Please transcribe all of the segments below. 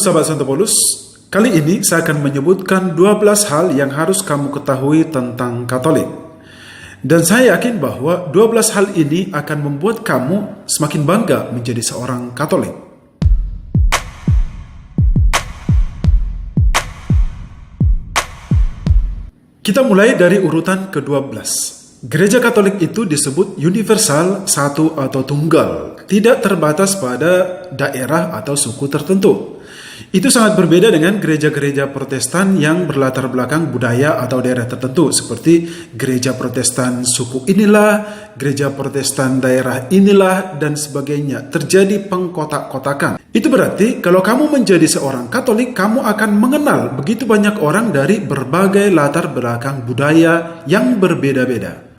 Sahabat Santo Paulus, kali ini saya akan menyebutkan 12 hal yang harus kamu ketahui tentang Katolik. Dan saya yakin bahwa 12 hal ini akan membuat kamu semakin bangga menjadi seorang Katolik. Kita mulai dari urutan ke-12. Gereja Katolik itu disebut universal, satu atau tunggal, tidak terbatas pada daerah atau suku tertentu. Itu sangat berbeda dengan gereja-gereja Protestan yang berlatar belakang budaya atau daerah tertentu, seperti gereja Protestan suku inilah, gereja Protestan daerah inilah, dan sebagainya. Terjadi pengkotak-kotakan. Itu berarti kalau kamu menjadi seorang Katolik, kamu akan mengenal begitu banyak orang dari berbagai latar belakang budaya yang berbeda-beda.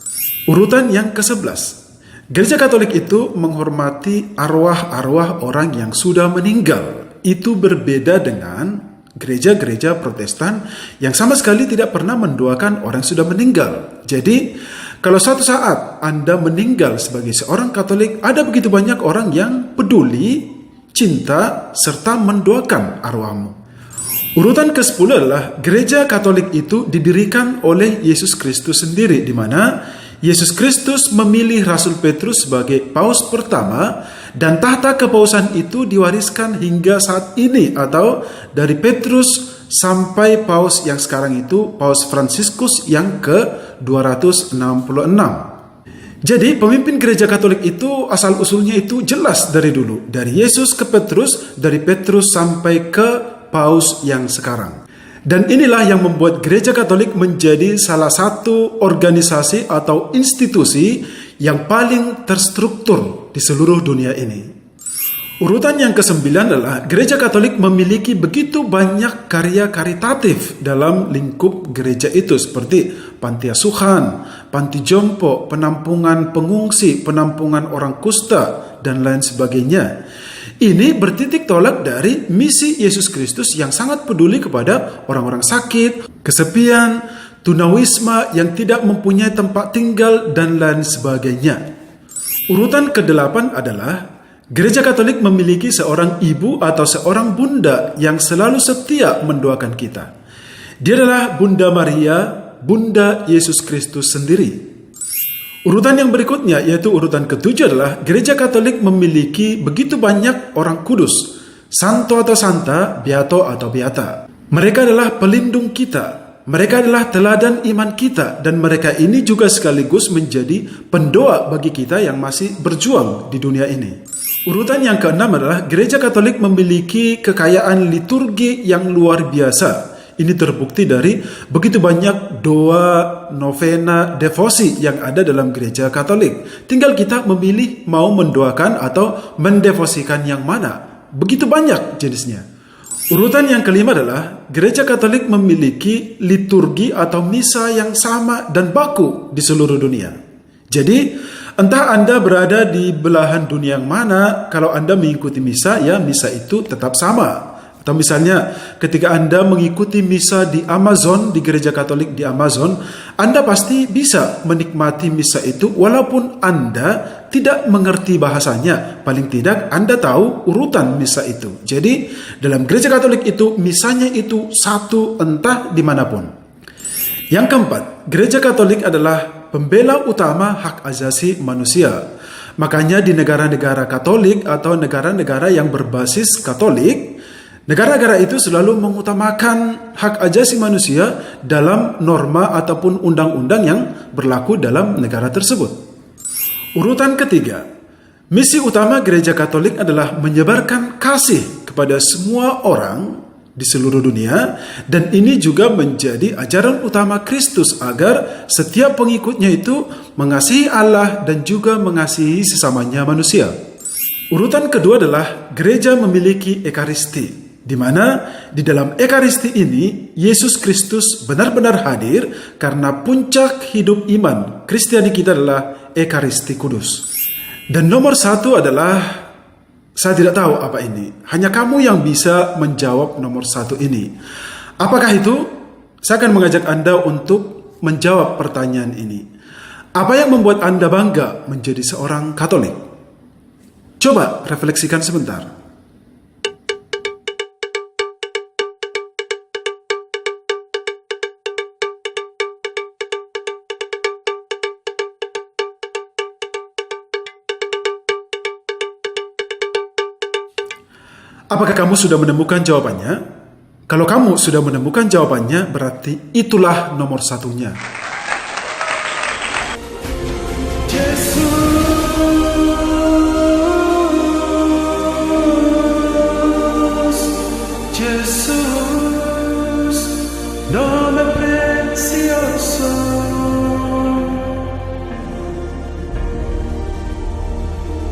Urutan yang ke-11. Gereja Katolik itu menghormati arwah-arwah orang yang sudah meninggal. Itu berbeda dengan gereja-gereja Protestan yang sama sekali tidak pernah mendoakan orang yang sudah meninggal. Jadi, kalau suatu saat Anda meninggal sebagai seorang Katolik, ada begitu banyak orang yang peduli, cinta, serta mendoakan arwahmu. Urutan ke-10 adalah gereja Katolik itu didirikan oleh Yesus Kristus sendiri, di mana Yesus Kristus memilih Rasul Petrus sebagai paus pertama, dan tahta kepausan itu diwariskan hingga saat ini, atau dari Petrus sampai paus yang sekarang itu, Paus Fransiskus yang ke-266. Jadi pemimpin gereja Katolik itu asal-usulnya itu jelas dari dulu. Dari Yesus ke Petrus, dari Petrus sampai ke paus yang sekarang. Dan inilah yang membuat gereja Katolik menjadi salah satu organisasi atau institusi yang paling terstruktur di seluruh dunia ini. Urutan yang ke-9 adalah gereja Katolik memiliki begitu banyak karya karitatif dalam lingkup gereja itu, seperti panti asuhan, panti jompo, penampungan pengungsi, penampungan orang kusta, dan lain sebagainya. Ini bertitik tolak dari misi Yesus Kristus yang sangat peduli kepada orang-orang sakit, kesepian, tunawisma yang tidak mempunyai tempat tinggal, dan lain sebagainya. Urutan ke-8 adalah gereja Katolik memiliki seorang ibu atau seorang bunda yang selalu setia mendoakan kita. Dia adalah Bunda Maria, Bunda Yesus Kristus sendiri. Urutan yang berikutnya, yaitu urutan ke-7, adalah gereja Katolik memiliki begitu banyak orang kudus, santo atau santa, beato atau beata. Mereka adalah pelindung kita, mereka adalah teladan iman kita, dan mereka ini juga sekaligus menjadi pendoa bagi kita yang masih berjuang di dunia ini. Urutan yang ke-6 adalah gereja Katolik memiliki kekayaan liturgi yang luar biasa. Ini terbukti dari begitu banyak doa, novena, devosi yang ada dalam gereja Katolik. Tinggal kita memilih mau mendoakan atau mendevosikan yang mana. Begitu banyak jenisnya. Urutan yang kelima adalah gereja Katolik memiliki liturgi atau misa yang sama dan baku di seluruh dunia. Jadi, entah Anda berada di belahan dunia yang mana, kalau Anda mengikuti misa, ya misa itu tetap sama. Atau misalnya ketika Anda mengikuti misa di Amazon, di gereja Katolik di Amazon, Anda pasti bisa menikmati misa itu walaupun Anda tidak mengerti bahasanya. Paling tidak Anda tahu urutan misa itu. Jadi dalam gereja Katolik itu misanya itu satu entah dimanapun. Yang keempat, gereja Katolik adalah pembela utama hak asasi manusia. Makanya di negara-negara Katolik atau negara-negara yang berbasis Katolik, negara-negara itu selalu mengutamakan hak asasi manusia dalam norma ataupun undang-undang yang berlaku dalam negara tersebut. Urutan ketiga, misi utama gereja Katolik adalah menyebarkan kasih kepada semua orang di seluruh dunia, dan ini juga menjadi ajaran utama Kristus agar setiap pengikutnya itu mengasihi Allah dan juga mengasihi sesamanya manusia. Urutan kedua adalah gereja memiliki ekaristi, di mana di dalam ekaristi ini Yesus Kristus benar-benar hadir, karena puncak hidup iman Kristiani kita adalah ekaristi kudus. Dan nomor satu adalah, saya tidak tahu apa ini, hanya kamu yang bisa menjawab nomor satu ini. Apakah itu? Saya akan mengajak Anda untuk menjawab pertanyaan ini. Apa yang membuat Anda bangga menjadi seorang Katolik? Coba refleksikan sebentar. Apakah kamu sudah menemukan jawabannya? Kalau kamu sudah menemukan jawabannya, berarti itulah nomor satunya. Jesus.